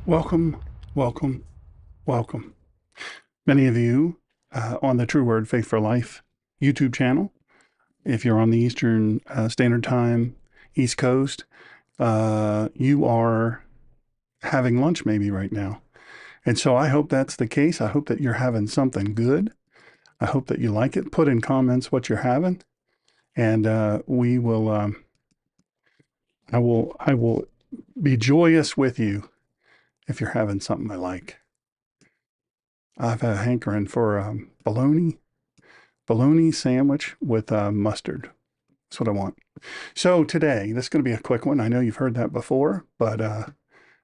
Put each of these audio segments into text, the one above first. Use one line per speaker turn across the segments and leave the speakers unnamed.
Welcome, welcome, welcome. Many of you on the True Word Faith for Life YouTube channel, if you're on the Eastern Standard Time, East Coast, you are having lunch maybe right now. And so I hope that's the case. I hope that you're having something good. I hope that you like it. Put in comments what you're having, and we will. I will be joyous with you if you're having something I like. I've had a hankering for bologna sandwich with mustard. That's what I want. So today, this is going to be a quick one. I know you've heard that before, but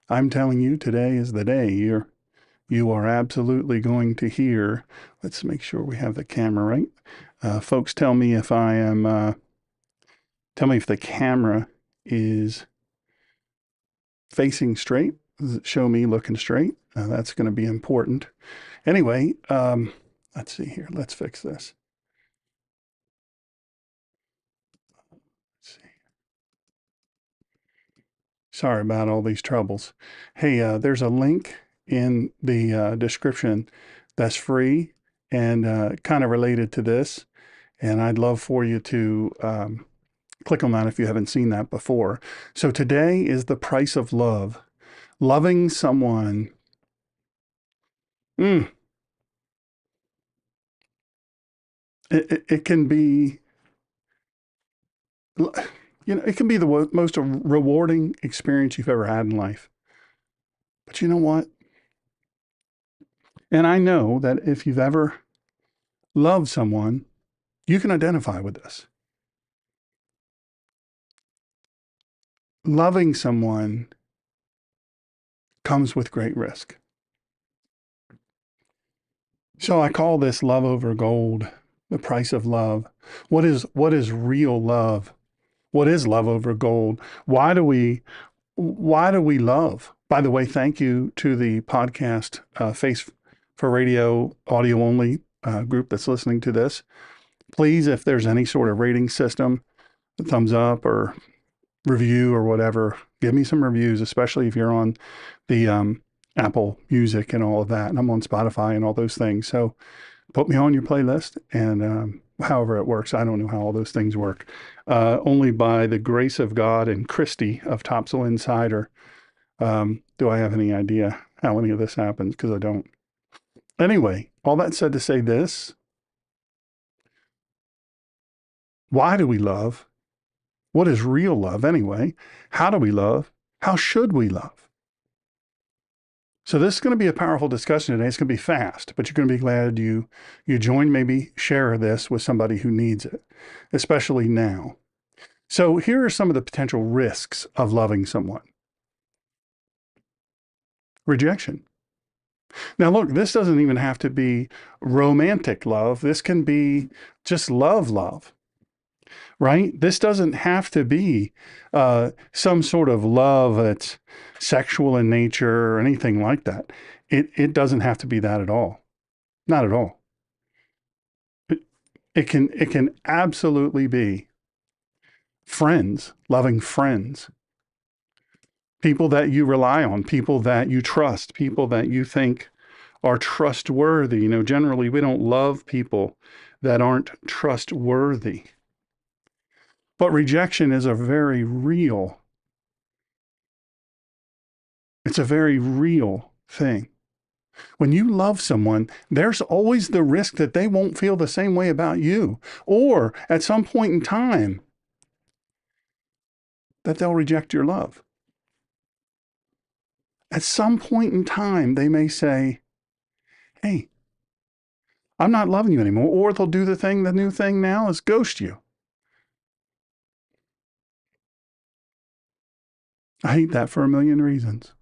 I'm telling you, today is the day. You are absolutely going to hear. Let's make sure we have the camera right. Folks, tell me if I am. Tell me if the camera is facing straight. Show me looking straight. That's going to be important. Anyway, let's see here. Let's fix this. Let's see. Sorry about all these troubles. Hey, there's a link in the description that's free and kind of related to this. And I'd love for you to click on that if you haven't seen that before. So today is the price of love. Loving someone. Mm, it can be, it can be the most rewarding experience you've ever had in life. But you know what? And I know that if you've ever loved someone, you can identify with this. Loving someone comes with great risk. So I call this love over gold, the price of love. What is real love? What is love over gold? Why do we love? By the way, thank you to the podcast Face for Radio audio only group that's listening to this. Please, if there's any sort of rating system, thumbs up or review or whatever, give me some reviews, especially if you're on the Apple Music and all of that. And I'm on Spotify and all those things. So put me on your playlist and however it works. I don't know how all those things work. Only by the grace of God and Christy of Topsail Insider do I have any idea how any of this happens, because I don't. Anyway, all that said to say this, why do we love? What is real love anyway? How do we love? How should we love? So this is going to be a powerful discussion today. It's going to be fast, but you're going to be glad you joined. Maybe share this with somebody who needs it, especially now. So here are some of the potential risks of loving someone. Rejection. Now look, this doesn't even have to be romantic love. This can be just love, right? This doesn't have to be some sort of love that's sexual in nature or anything like that. It doesn't have to be that at all. Not at all. It can absolutely be friends, loving friends, people that you rely on, people that you trust, people that you think are trustworthy. Generally we don't love people that aren't trustworthy. But rejection is it's a very real thing. When you love someone, there's always the risk that they won't feel the same way about you, or at some point in time that they'll reject your love. At some point in time, they may say, hey, I'm not loving you anymore. Or they'll do the new thing now is ghost you. I hate that for a million reasons.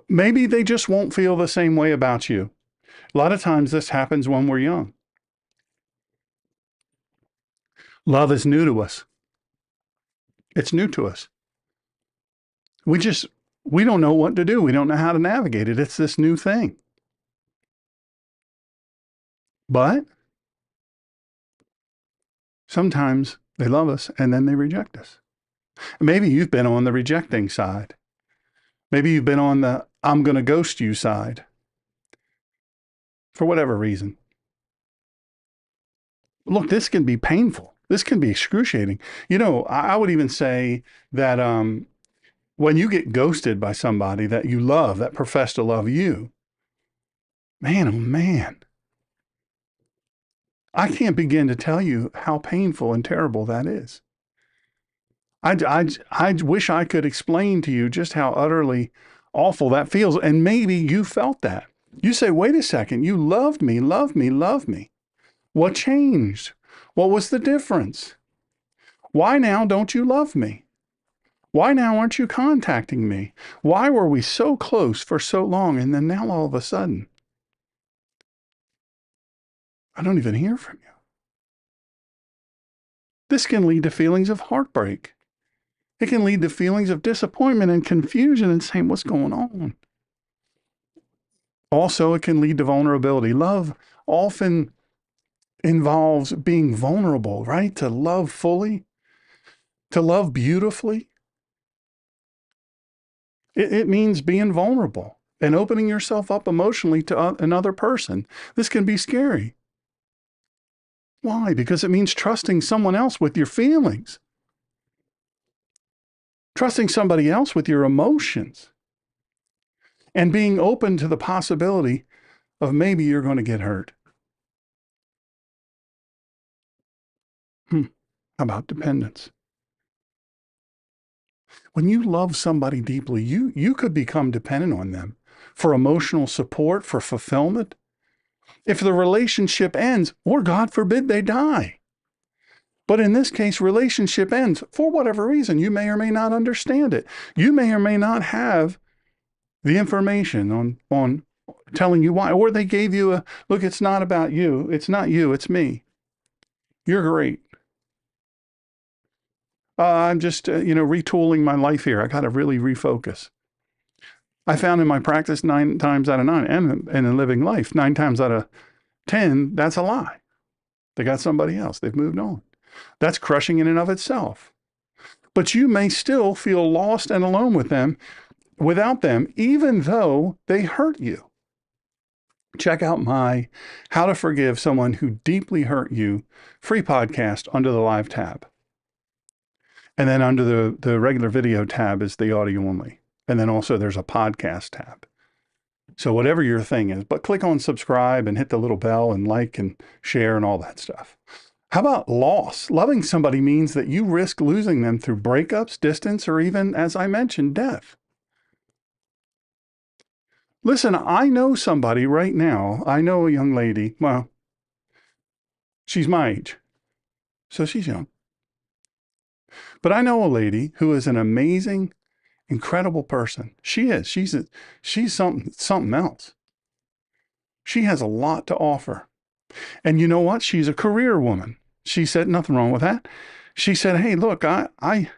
Maybe they just won't feel the same way about you. A lot of times this happens when we're young. Love is new to us. It's new to us. We don't know what to do. We don't know how to navigate it. It's this new thing. But sometimes they love us and then they reject us. Maybe you've been on the rejecting side. Maybe you've been on the I'm going to ghost you side for whatever reason. Look, this can be painful. This can be excruciating. I would even say that when you get ghosted by somebody that you love, that profess to love you, man, oh man, I can't begin to tell you how painful and terrible that is. I wish I could explain to you just how utterly awful that feels. And maybe you felt that. You say, wait a second, you loved me, loved me, loved me. What changed? What was the difference? Why now don't you love me? Why now aren't you contacting me? Why were we so close for so long and then now all of a sudden, I don't even hear from you? This can lead to feelings of heartbreak. It can lead to feelings of disappointment and confusion and saying, what's going on? Also, it can lead to vulnerability. Love often involves being vulnerable, right? To love fully, to love beautifully. It means being vulnerable and opening yourself up emotionally to another person. This can be scary. Why? Because it means trusting someone else with your feelings, trusting somebody else with your emotions, and being open to the possibility of maybe you're going to get hurt. How about dependence? When you love somebody deeply, you could become dependent on them for emotional support, for fulfillment. If the relationship ends, or God forbid they die. But in this case, relationship ends for whatever reason. You may or may not understand it. You may or may not have the information on telling you why. Or they gave you a, look, it's not about you. It's not you, it's me. You're great. I'm just, retooling my life here. I got to really refocus. I found in my practice 9 times out of 9, and in living life, 9 times out of 10, that's a lie. They got somebody else. They've moved on. That's crushing in and of itself. But you may still feel lost and alone without them, even though they hurt you. Check out my How to Forgive Someone Who Deeply Hurt You free podcast under the live tab. And then under the regular video tab is the audio only. And then also there's a podcast tab. So whatever your thing is, but click on subscribe and hit the little bell and like and share and all that stuff. How about loss? Loving somebody means that you risk losing them through breakups, distance, or even, as I mentioned, death. Listen, I know somebody right now. I know a young lady. Well, she's my age, so she's young. But I know a lady who is an amazing, incredible person. She is. She's something else. She has a lot to offer. And you know what? She's a career woman. She said nothing wrong with that. She said, hey, look, I'm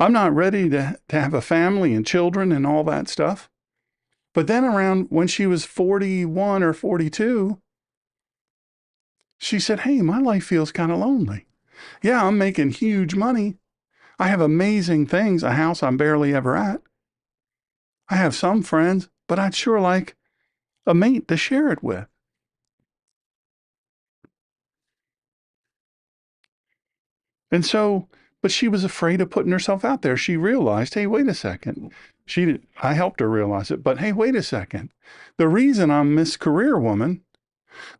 not ready to have a family and children and all that stuff. But then around when she was 41 or 42, she said, hey, my life feels kind of lonely. Yeah, I'm making huge money. I have amazing things, a house I'm barely ever at. I have some friends, but I'd sure like a mate to share it with. And so, but she was afraid of putting herself out there. She realized, hey, wait a second. I helped her realize it, but hey, wait a second. The reason I'm Miss Career Woman,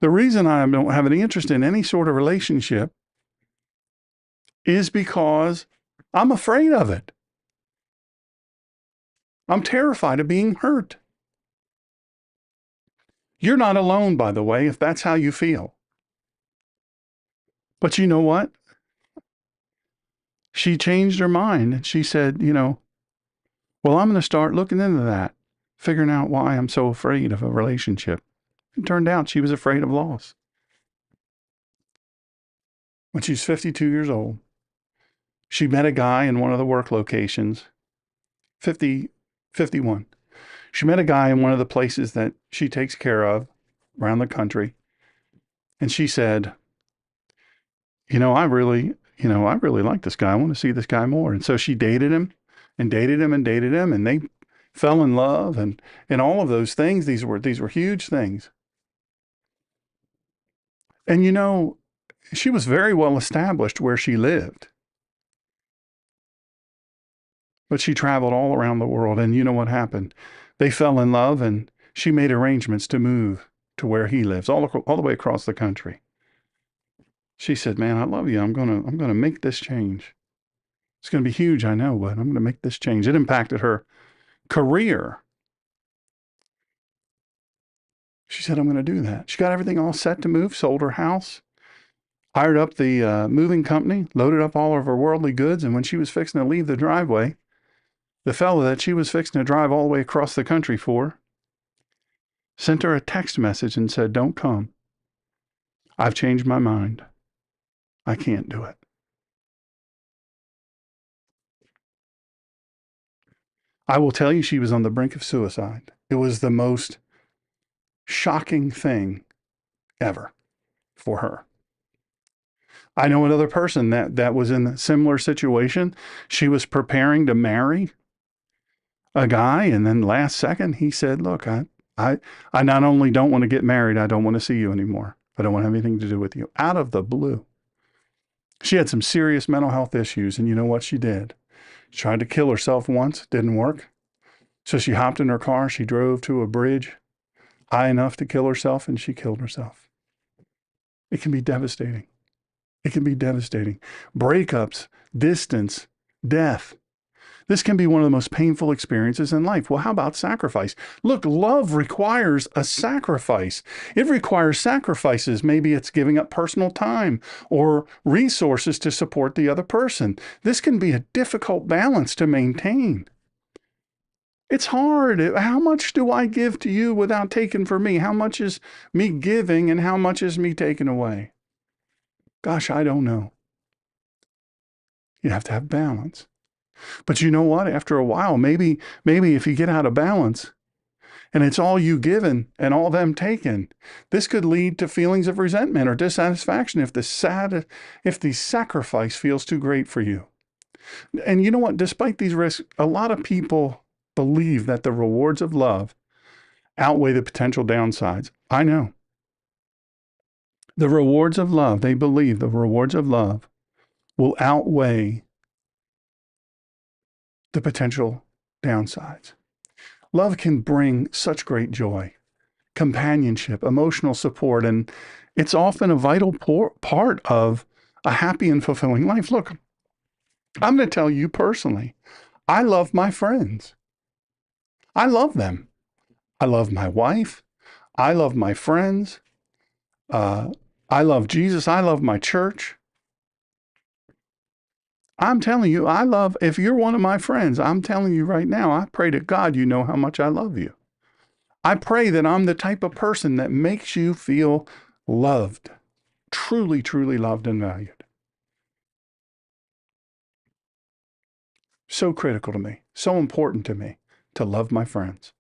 the reason I don't have any interest in any sort of relationship is because I'm afraid of it. I'm terrified of being hurt. You're not alone, by the way, if that's how you feel. But you know what? She changed her mind and she said, well, I'm going to start looking into that, figuring out why I'm so afraid of a relationship. It turned out she was afraid of loss. When she's 52 years old, she met a guy in one of the work locations, 51. She met a guy in one of the places that she takes care of around the country. And she said, I really like this guy. I want to see this guy more. And so she dated him and dated him and dated him. And they fell in love, and all of those things. These were huge things. And she was very well established where she lived, but she traveled all around the world. And you know what happened? They fell in love, and she made arrangements to move to where he lives, all the way across the country. She said, "Man, I love you. I'm gonna make this change. It's gonna be huge, I know, but I'm gonna make this change." It impacted her career. She said, "I'm gonna do that." She got everything all set to move, sold her house, hired up the moving company, loaded up all of her worldly goods, and when she was fixing to leave the driveway, the fellow that she was fixing to drive all the way across the country for sent her a text message and said, "Don't come. I've changed my mind. I can't do it." I will tell you, she was on the brink of suicide. It was the most shocking thing ever for her. I know another person that was in a similar situation. She was preparing to marry a guy, and then last second he said, "Look, I not only don't want to get married, I don't want to see you anymore. I don't want to have anything to do with you." Out of the blue. She had some serious mental health issues, and you know what she did? She tried to kill herself once, didn't work. So she hopped in her car, she drove to a bridge high enough to kill herself, and she killed herself. It can be devastating. It can be devastating. Breakups, distance, death. This can be one of the most painful experiences in life. Well, how about sacrifice? Look, love requires a sacrifice. It requires sacrifices. Maybe it's giving up personal time or resources to support the other person. This can be a difficult balance to maintain. It's hard. How much do I give to you without taking from me? How much is me giving and how much is me taking away? Gosh, I don't know. You have to have balance. But you know what? After a while, maybe if you get out of balance and it's all you given and all them taken, this could lead to feelings of resentment or dissatisfaction if the sacrifice feels too great for you. And you know what? Despite these risks, a lot of people believe that the rewards of love outweigh the potential downsides. I know. The rewards of love, they believe the rewards of love will outweigh the potential downsides. Love can bring such great joy, companionship, emotional support, and it's often a vital part of a happy and fulfilling life. Look, I'm going to tell you personally, I love my friends. I love them. I love my wife. I love my friends. Uh, I love Jesus. I love my church. I'm telling you, if you're one of my friends, I'm telling you right now, I pray to God you know how much I love you. I pray that I'm the type of person that makes you feel loved, truly, truly loved and valued. So critical to me, so important to me to love my friends,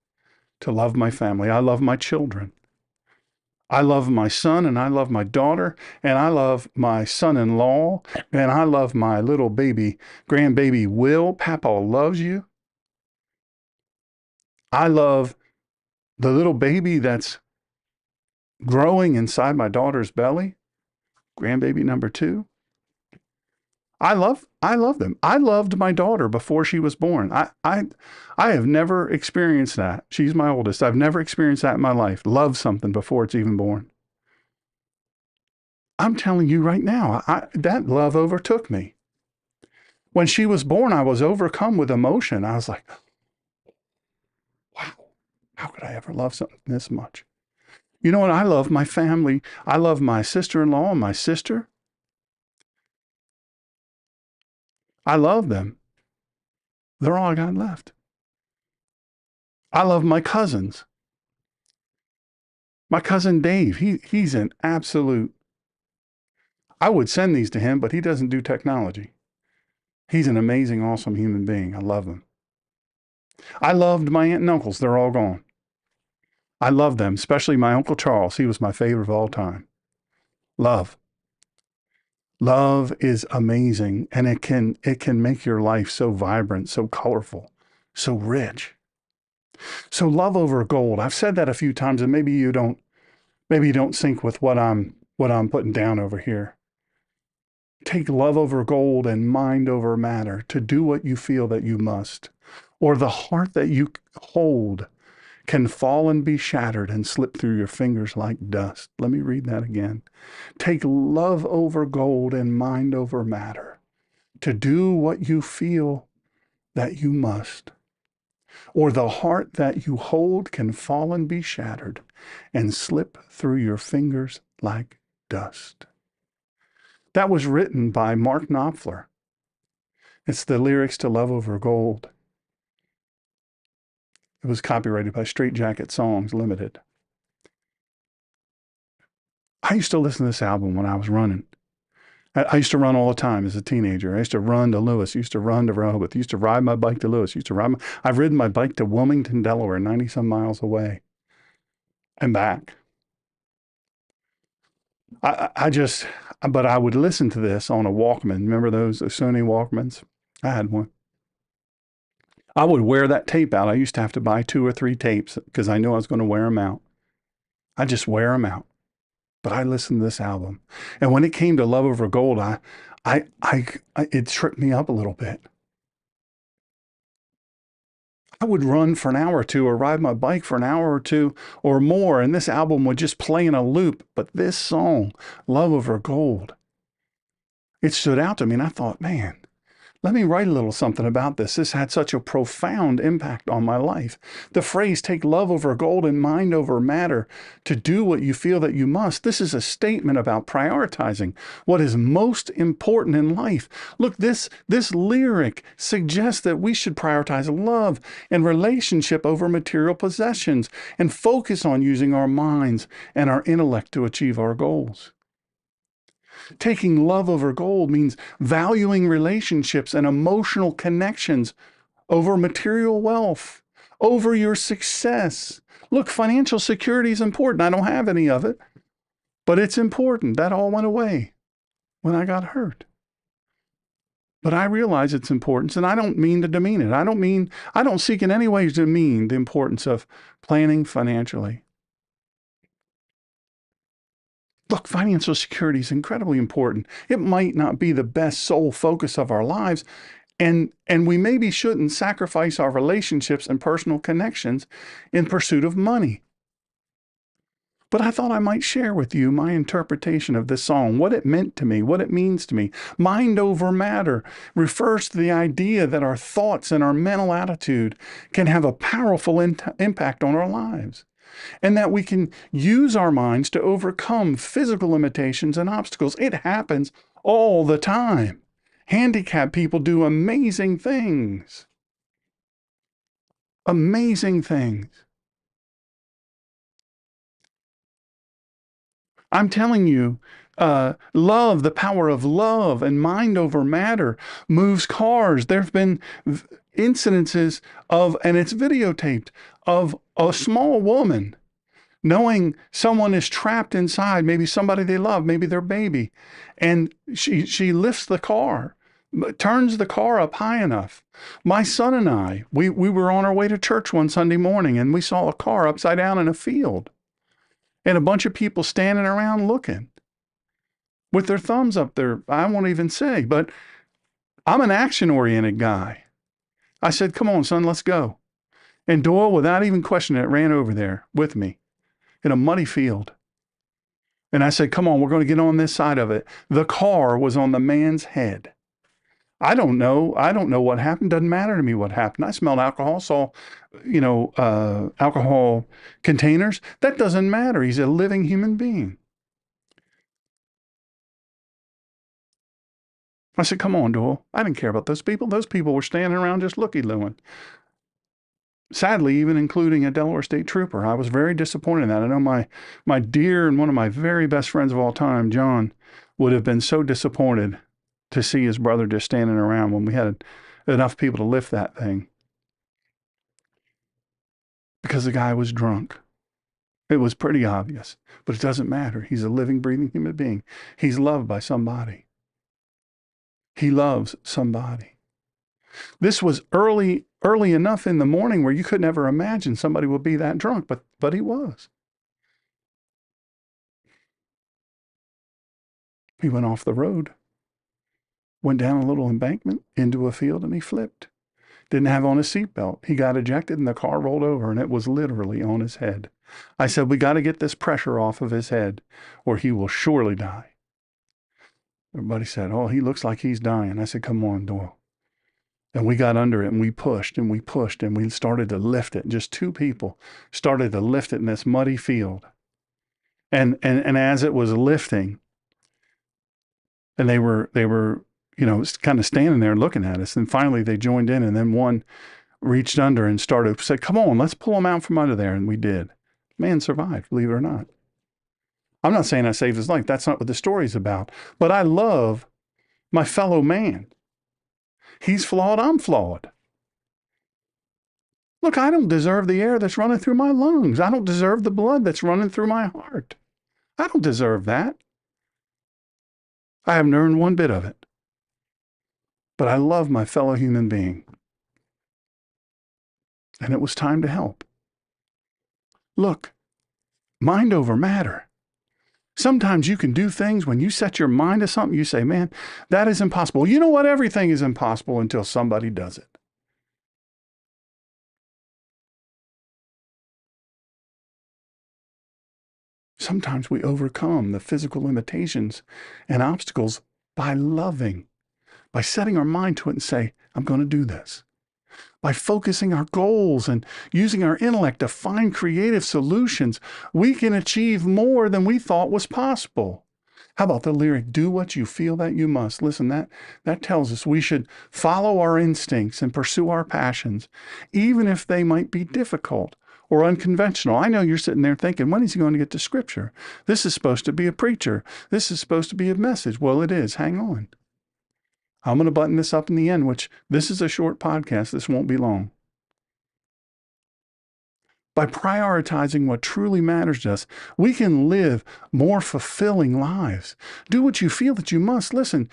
to love my family. I love my children. I love my son and I love my daughter and I love my son-in-law and I love my little baby, grandbaby Will. Papa loves you. I love the little baby that's growing inside my daughter's belly, grandbaby number 2. I love them. I loved my daughter before she was born. I have never experienced that. She's my oldest. I've never experienced that in my life. Love something before it's even born. I'm telling you right now, that love overtook me. When she was born, I was overcome with emotion. I was like, wow, how could I ever love something this much? You know what? I love my family. I love my sister-in-law and my sister. I love them. They're all I got left. I love my cousins. My cousin Dave, he's an absolute. I would send these to him, but he doesn't do technology. He's an amazing, awesome human being. I love him. I loved my aunt and uncles. They're all gone. I love them, especially my Uncle Charles. He was my favorite of all time. Love. Love is amazing, and it can make your life so vibrant, so colorful, so rich. So love over gold. I've said that a few times, and maybe you don't sync with what I'm putting down over here. Take love over gold and mind over matter to do what you feel that you must. Or the heart that you hold can fall and be shattered and slip through your fingers like dust. Let me read that again. Take love over gold and mind over matter to do what you feel that you must. Or the heart that you hold can fall and be shattered and slip through your fingers like dust. That was written by Mark Knopfler. It's the lyrics to Love Over Gold. It was copyrighted by Straight Jacket Songs Limited. I used to listen to this album when I was running. I used to run all the time as a teenager. I used to run to Lewis, used to run to Rehoboth, used to ride my bike to Lewis, I've ridden my bike to Wilmington, Delaware, 90 some miles away and back. But I would listen to this on a Walkman. Remember those Sony Walkmans? I had one. I would wear that tape out. I used to have to buy 2 or 3 tapes because I knew I was going to wear them out. I just wear them out. But I listened to this album, and when it came to Love Over Gold, it tripped me up a little bit. I would run for an hour or two or ride my bike for an hour or two or more, and this album would just play in a loop. But this song, Love Over Gold, it stood out to me, and I thought, man, let me write a little something about this. This had such a profound impact on my life. The phrase, take love over gold and mind over matter to do what you feel that you must. This is a statement about prioritizing what is most important in life. Look, this lyric suggests that we should prioritize love and relationship over material possessions and focus on using our minds and our intellect to achieve our goals. Taking love over gold means valuing relationships and emotional connections over material wealth, over your success. Look, financial security is important. I don't have any of it, but it's important. That all went away when I got hurt. But I realize its importance, and I don't mean to demean it. I don't seek in any way to demean the importance of planning financially. Look, financial security is incredibly important. It might not be the best sole focus of our lives, and we maybe shouldn't sacrifice our relationships and personal connections in pursuit of money. But I thought I might share with you my interpretation of this song, what it meant to me, what it means to me. Mind over matter refers to the idea that our thoughts and our mental attitude can have a powerful impact on our lives, and that we can use our minds to overcome physical limitations and obstacles. It happens all the time. Handicapped people do amazing things. Amazing things. I'm telling you, love, the power of love and mind over matter moves cars. There have been incidences of, and it's videotaped, of a small woman knowing someone is trapped inside, maybe somebody they love, maybe their baby, and she lifts the car, turns the car up high enough. My son and I, we were on our way to church one Sunday morning, and we saw a car upside down in a field, and a bunch of people standing around looking with their thumbs up there. I won't even say, but I'm an action-oriented guy. I said, come on, son, let's go. And Doyle, without even questioning it, ran over there with me in a muddy field. And I said, come on, we're going to get on this side of it. The car was on the man's head. I don't know what happened. Doesn't matter to me what happened. I smelled alcohol, saw, alcohol containers. That doesn't matter. He's a living human being. I said, come on, Doyle. I didn't care about those people. Those people were standing around just looky-looing. Sadly, even including a Delaware State Trooper. I was very disappointed in that. I know my dear and one of my very best friends of all time, John, would have been so disappointed to see his brother just standing around when we had enough people to lift that thing. Because the guy was drunk. It was pretty obvious, but it doesn't matter. He's a living, breathing human being. He's loved by somebody. He loves somebody. This was early enough in the morning where you could never imagine somebody would be that drunk, but he was. He went off the road, went down a little embankment into a field, and he flipped. Didn't have on a seatbelt. He got ejected and the car rolled over, and it was literally on his head. I said, we got to get this pressure off of his head or he will surely die. Everybody said, oh, he looks like he's dying. I said, come on, Doyle. And we got under it and we pushed and we pushed and we started to lift it. Just two people started to lift it in this muddy field. And as it was lifting, and they were, kind of standing there looking at us. And finally they joined in, and then one reached under and said, come on, let's pull him out from under there. And we did. Man survived, believe it or not. I'm not saying I saved his life. That's not what the story's about. But I love my fellow man. He's flawed, I'm flawed. Look, I don't deserve the air that's running through my lungs. I don't deserve the blood that's running through my heart. I don't deserve that. I haven't earned one bit of it. But I love my fellow human being. And it was time to help. Look, mind over matter. Sometimes you can do things when you set your mind to something, you say, man, that is impossible. You know what? Everything is impossible until somebody does it. Sometimes we overcome the physical limitations and obstacles by loving, by setting our mind to it and say, I'm going to do this. By focusing our goals and using our intellect to find creative solutions, we can achieve more than we thought was possible. How about the lyric, do what you feel that you must? Listen, that tells us we should follow our instincts and pursue our passions, even if they might be difficult or unconventional. I know you're sitting there thinking, when is he going to get to Scripture? This is supposed to be a preacher. This is supposed to be a message. Well, it is. Hang on. I'm going to button this up in the end, which this is a short podcast. This won't be long. By prioritizing what truly matters to us, we can live more fulfilling lives. Do what you feel that you must. Listen,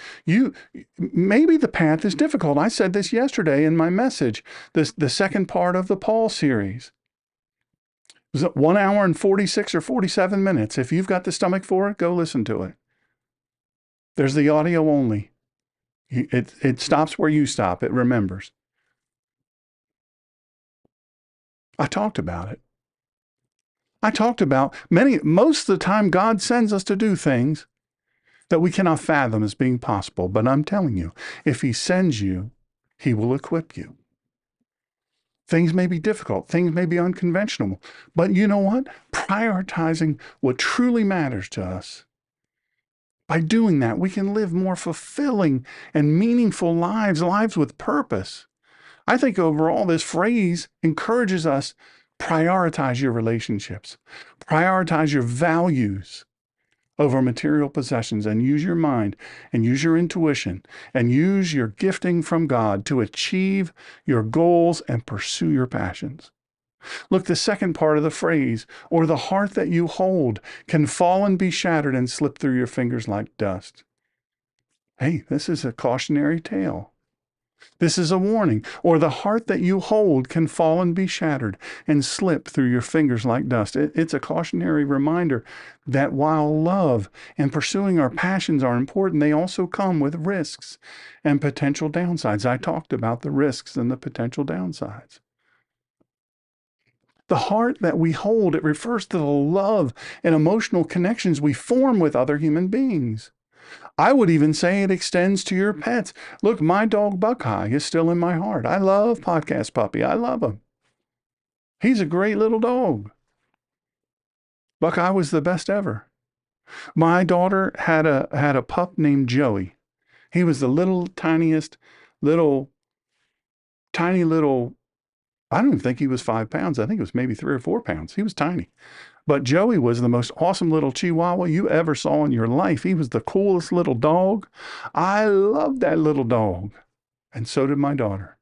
maybe the path is difficult. I said this yesterday in my message, the second part of the Paul series. It was 1 hour and 46 or 47 minutes. If you've got the stomach for it, go listen to it. There's the audio only. It stops where you stop. It remembers. I talked about it. I talked about most of the time God sends us to do things that we cannot fathom as being possible. But I'm telling you, if he sends you, he will equip you. Things may be difficult. Things may be unconventional. But you know what? Prioritizing what truly matters to us. By doing that, we can live more fulfilling and meaningful lives with purpose. I think overall, this phrase encourages us, prioritize your relationships, prioritize your values over material possessions, and use your mind and use your intuition and use your gifting from God to achieve your goals and pursue your passions. Look, the second part of the phrase, or the heart that you hold, can fall and be shattered and slip through your fingers like dust. Hey, this is a cautionary tale. This is a warning. Or the heart that you hold can fall and be shattered and slip through your fingers like dust. It's a cautionary reminder that while love and pursuing our passions are important, they also come with risks and potential downsides. I talked about the risks and the potential downsides. The heart that we hold, it refers to the love and emotional connections we form with other human beings. I would even say it extends to your pets. Look, my dog Buckeye is still in my heart. I love Podcast Puppy. I love him. He's a great little dog. Buckeye was the best ever. My daughter had a pup named Joey. He was the tiniest, tiny little, I don't even think he was 5 pounds. I think it was maybe 3 or 4 pounds. He was tiny. But Joey was the most awesome little Chihuahua you ever saw in your life. He was the coolest little dog. I loved that little dog. And so did my daughter.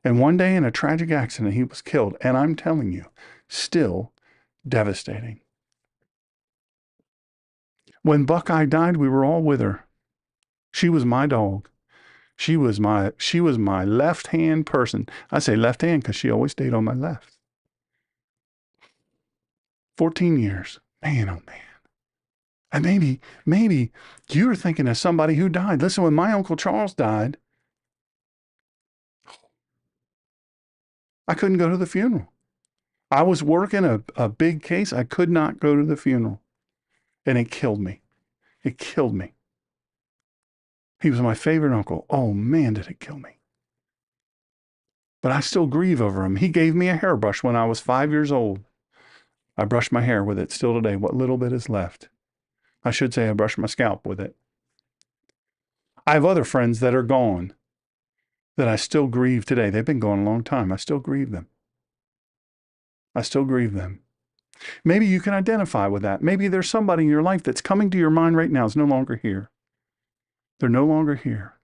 And one day in a tragic accident, he was killed. And I'm telling you, still devastating. When Buckeye died, we were all with her. She was my dog. She was my left-hand person. I say left hand because she always stayed on my left. 14 years. Man, oh man. And maybe you're thinking of somebody who died. Listen, when my Uncle Charles died, I couldn't go to the funeral. I was working a big case. I could not go to the funeral. And it killed me. It killed me. He was my favorite uncle. Oh man, did it kill me. But I still grieve over him. He gave me a hairbrush when I was 5 years old. I brush my hair with it still today, what little bit is left. I should say I brush my scalp with it. I have other friends that are gone that I still grieve today. They've been gone a long time. I still grieve them. I still grieve them. Maybe you can identify with that. Maybe there's somebody in your life that's coming to your mind right now is no longer here. They're no longer here.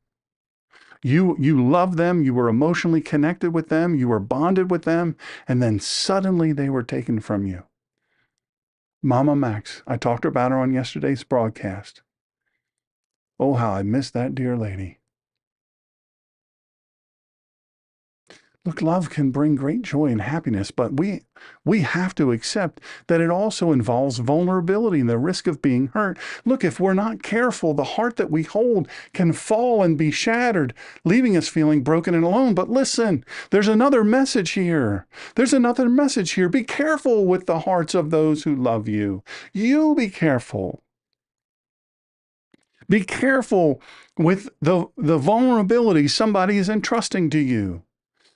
You love them. You were emotionally connected with them. You were bonded with them. And then suddenly they were taken from you. Mama Max, I talked about her on yesterday's broadcast. Oh, how I miss that dear lady. Look, love can bring great joy and happiness, but we have to accept that it also involves vulnerability and the risk of being hurt. Look, if we're not careful, the heart that we hold can fall and be shattered, leaving us feeling broken and alone. But listen, there's another message here. There's another message here. Be careful with the hearts of those who love you. You be careful. Be careful with the vulnerability somebody is entrusting to you.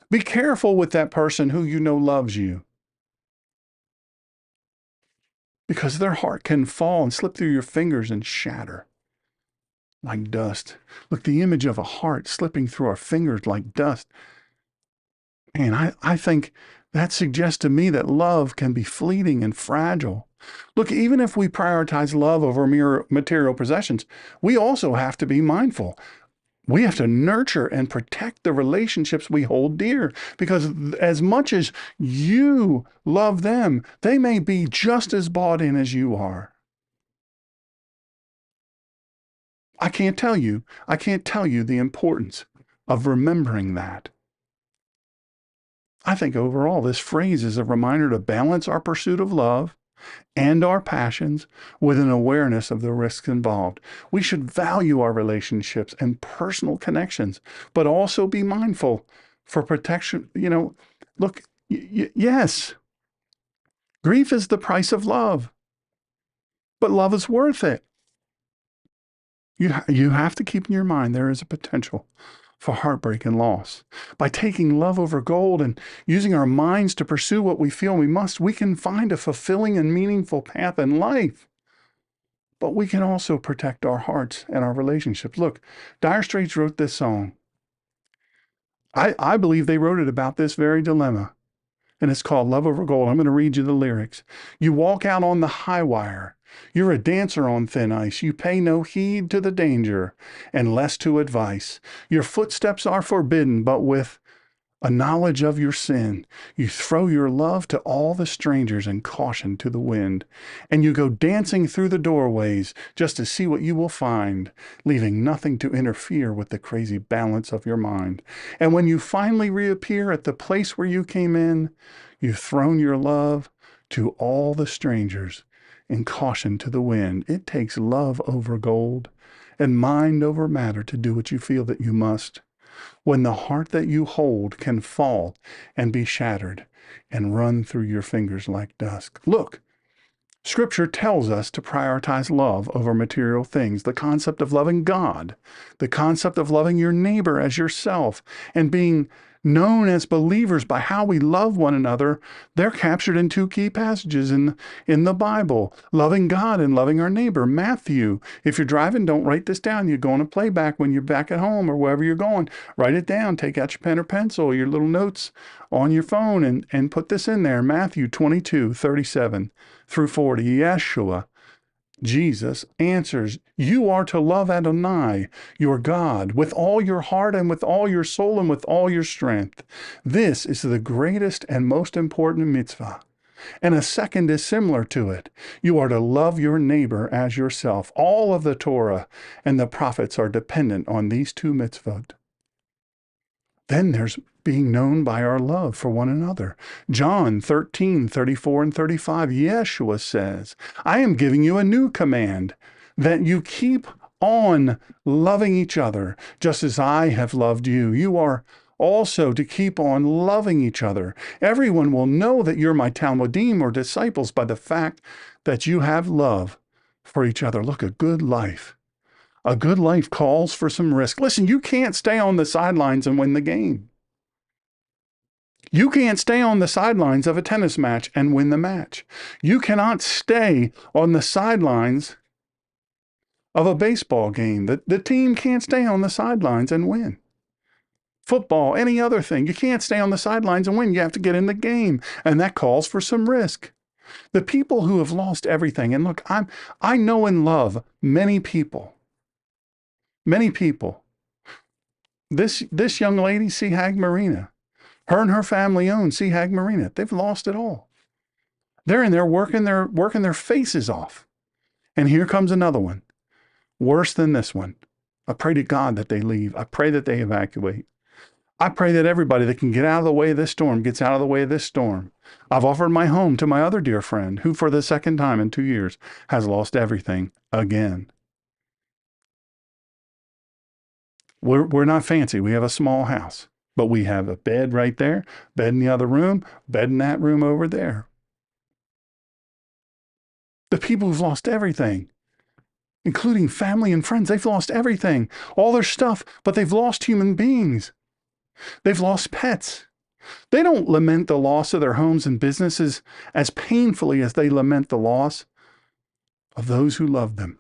Be careful with that person who you know loves you, because their heart can fall and slip through your fingers and shatter like dust. Look, the image of a heart slipping through our fingers like dust. Man, I think that suggests to me that love can be fleeting and fragile. Look, even if we prioritize love over mere material possessions, we also have to be mindful. We have to nurture and protect the relationships we hold dear, because as much as you love them, they may be just as bought in as you are. I can't tell you the importance of remembering that. I think overall this phrase is a reminder to balance our pursuit of love and our passions with an awareness of the risks involved. We should value our relationships and personal connections, but also be mindful for protection. Look, yes, grief is the price of love, but love is worth it. You have to keep in your mind there is a potential for heartbreak and loss. By taking love over gold and using our minds to pursue what we feel we must, we can find a fulfilling and meaningful path in life. But we can also protect our hearts and our relationships. Look, Dire Straits wrote this song. I believe they wrote it about this very dilemma. And it's called Love Over Gold. I'm going to read you the lyrics. You walk out on the high wire. You're a dancer on thin ice. You pay no heed to the danger and less to advice. Your footsteps are forbidden, but with a knowledge of your sin, you throw your love to all the strangers and caution to the wind. And you go dancing through the doorways just to see what you will find, leaving nothing to interfere with the crazy balance of your mind. And when you finally reappear at the place where you came in, you've thrown your love to all the strangers and caution to the wind. It takes love over gold and mind over matter to do what you feel that you must. When the heart that you hold can fall and be shattered and run through your fingers like dust. Look, Scripture tells us to prioritize love over material things, the concept of loving God, the concept of loving your neighbor as yourself, and being known as believers by how we love one another. They're captured in two key passages in the Bible, loving God and loving our neighbor. Matthew, if you're driving, don't write this down. You're going to playback when you're back at home or wherever you're going. Write it down. Take out your pen or pencil, your little notes on your phone, and put this in there. Matthew 22:37 through 40. Yeshua, Jesus answers, you are to love Adonai, your God, with all your heart and with all your soul and with all your strength. This is the greatest and most important mitzvah. And a second is similar to it. You are to love your neighbor as yourself. All of the Torah and the prophets are dependent on these two mitzvot. Then there's being known by our love for one another. John 13:34 and 35, Yeshua says, I am giving you a new command, that you keep on loving each other, just as I have loved you. You are also to keep on loving each other. Everyone will know that you're my Talmudim, or disciples, by the fact that you have love for each other. Look, a good life. A good life calls for some risk. Listen, you can't stay on the sidelines and win the game. You can't stay on the sidelines of a tennis match and win the match. You cannot stay on the sidelines of a baseball game. The team can't stay on the sidelines and win. Football, any other thing, you can't stay on the sidelines and win. You have to get in the game, and that calls for some risk. The people who have lost everything, and look, I know and love many people. Many people. This young lady, Seahag Marina, her and her family own Seahag Marina. They've lost it all. They're in there working their faces off. And here comes another one, worse than this one. I pray to God that they leave. I pray that they evacuate. I pray that everybody that can get out of the way of this storm gets out of the way of this storm. I've offered my home to my other dear friend, who for the second time in 2 years has lost everything again. We're not fancy. We have a small house, but we have a bed right there, bed in the other room, bed in that room over there. The people who've lost everything, including family and friends, they've lost everything, all their stuff, but they've lost human beings. They've lost pets. They don't lament the loss of their homes and businesses as painfully as they lament the loss of those who loved them.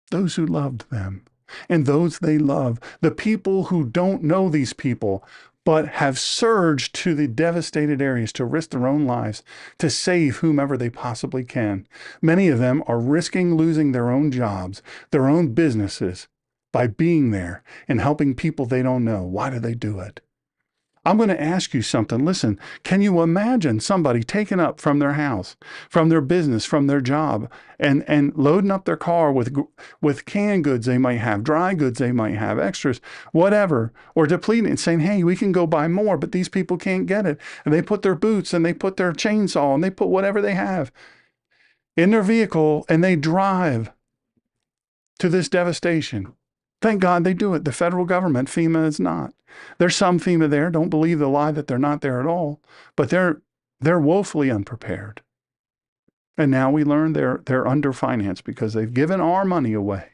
Those who loved them. And those they love, the people who don't know these people, but have surged to the devastated areas to risk their own lives to save whomever they possibly can. Many of them are risking losing their own jobs, their own businesses, by being there and helping people they don't know. Why do they do it? I'm going to ask you something. Listen, can you imagine somebody taking up from their house, from their business, from their job, and loading up their car with canned goods they might have, dry goods they might have, extras, whatever, or depleting it and saying, hey, we can go buy more, but these people can't get it. And they put their boots and they put their chainsaw and they put whatever they have in their vehicle and they drive to this devastation. Thank God they do it. The federal government, FEMA, is not. There's some FEMA there. Don't believe the lie that they're not there at all. But they're woefully unprepared. And now we learn they're underfinanced because they've given our money away.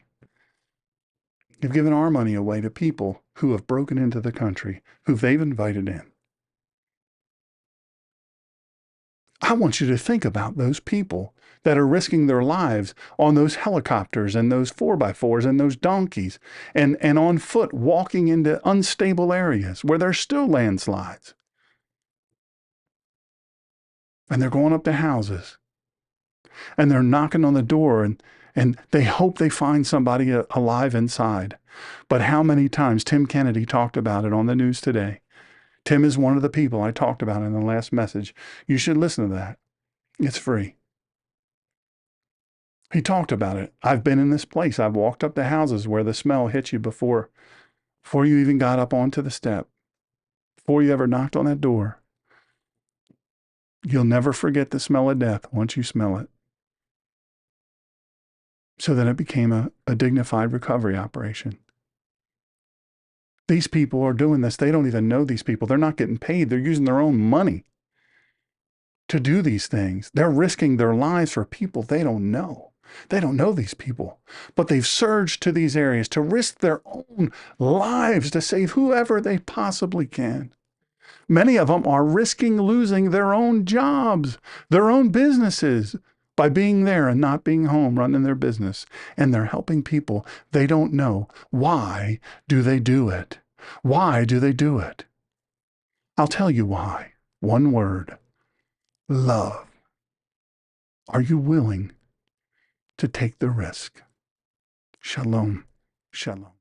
They've given our money away to people who have broken into the country, who they've invited in. I want you to think about those people that are risking their lives on those helicopters and those 4x4s and those donkeys and on foot walking into unstable areas where there's still landslides. And they're going up to houses and they're knocking on the door and they hope they find somebody alive inside. But how many times, Tim Kennedy talked about it on the news today. Tim is one of the people I talked about in the last message. You should listen to that. It's free. He talked about it. I've been in this place. I've walked up to houses where the smell hit you before you even got up onto the step, before you ever knocked on that door. You'll never forget the smell of death once you smell it. So then it became a dignified recovery operation. These people are doing this. They don't even know these people. They're not getting paid. They're using their own money to do these things. They're risking their lives for people they don't know. They don't know these people, but they've surged to these areas to risk their own lives to save whoever they possibly can. Many of them are risking losing their own jobs, their own businesses, by being there and not being home, running their business. And they're helping people they don't know. Why do they do it? Why do they do it? I'll tell you why. One word: love. Are you willing to take the risk? Shalom. Shalom.